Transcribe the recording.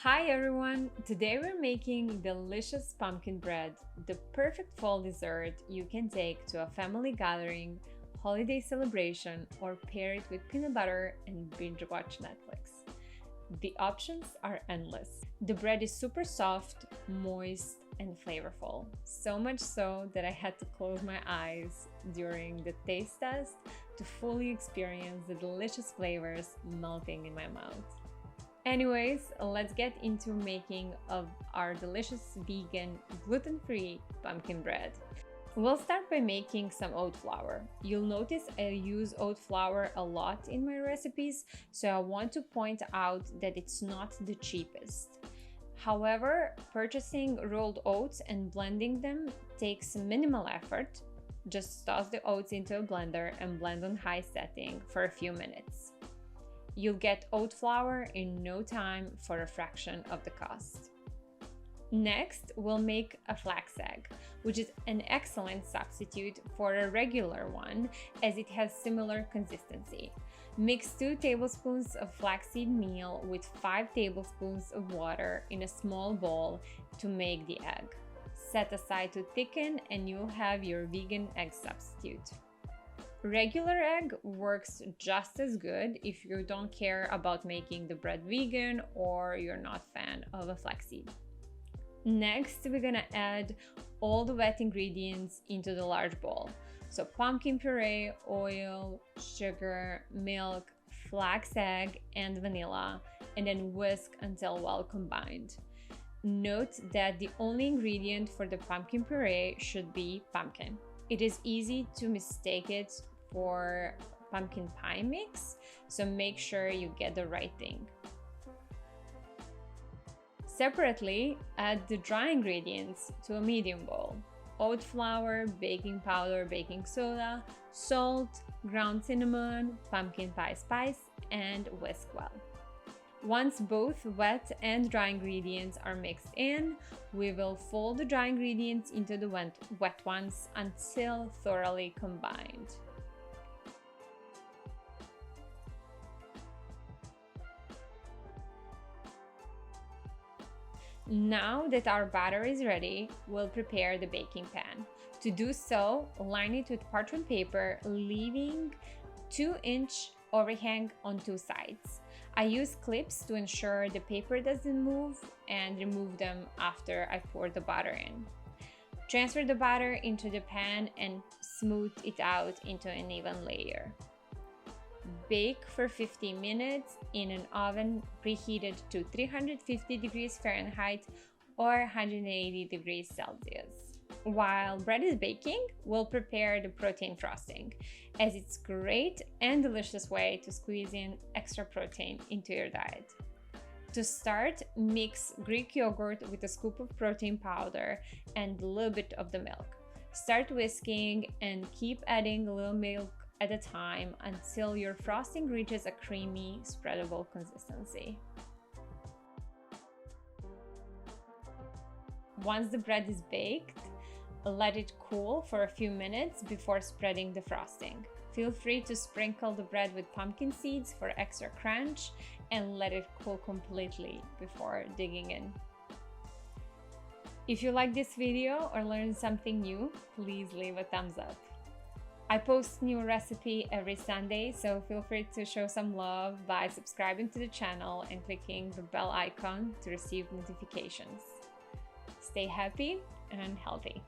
Hi everyone! Today we're making delicious pumpkin bread, the perfect fall dessert you can take to a family gathering, holiday celebration, or pair it with peanut butter and binge watch Netflix. The options are endless. The bread is super soft, moist, and flavorful. So much so that I had to close my eyes during the taste test to fully experience the delicious flavors melting in my mouth. Anyways, let's get into making of our delicious vegan gluten-free pumpkin bread. We'll start by making some oat flour. You'll notice I use oat flour a lot in my recipes, so I want to point out that it's not the cheapest. However, purchasing rolled oats and blending them takes minimal effort. Just toss the oats into a blender and blend on high setting for a few minutes. You'll get oat flour in no time for a fraction of the cost. Next, we'll make a flax egg, which is an excellent substitute for a regular one as it has similar consistency. Mix 2 tablespoons of flaxseed meal with 5 tablespoons of water in a small bowl to make the egg. Set aside to thicken and you'll have your vegan egg substitute. Regular egg works just as good if you don't care about making the bread vegan or you're not a fan of a flaxseed. Next, we're gonna add all the wet ingredients into the large bowl. So pumpkin puree, oil, sugar, milk, flax egg, and vanilla, and then whisk until well combined. Note that the only ingredient for the pumpkin puree should be pumpkin. It is easy to mistake it for pumpkin pie mix, so make sure you get the right thing. Separately, add the dry ingredients to a medium bowl. Oat flour, baking powder, baking soda, salt, ground cinnamon, pumpkin pie spice, and whisk well. Once both wet and dry ingredients are mixed in, we will fold the dry ingredients into the wet ones until thoroughly combined. Now that our batter is ready, we'll prepare the baking pan. To do so, line it with parchment paper, leaving 2-inch overhang on 2 sides. I use clips to ensure the paper doesn't move and remove them after I pour the batter in. Transfer the batter into the pan and smooth it out into an even layer. Bake for 15 minutes in an oven preheated to 350 degrees Fahrenheit or 180 degrees Celsius. While bread is baking, we'll prepare the protein frosting, as it's a great and delicious way to squeeze in extra protein into your diet. To start, mix Greek yogurt with a scoop of protein powder and a little bit of the milk. Start whisking and keep adding a little milk at a time until your frosting reaches a creamy, spreadable consistency. Once the bread is baked, let it cool for a few minutes before spreading the frosting. Feel free to sprinkle the bread with pumpkin seeds for extra crunch and let it cool completely before digging in. If you like this video or learned something new, please leave a thumbs up. I post new recipe every Sunday, so feel free to show some love by subscribing to the channel and clicking the bell icon to receive notifications. Stay happy and healthy.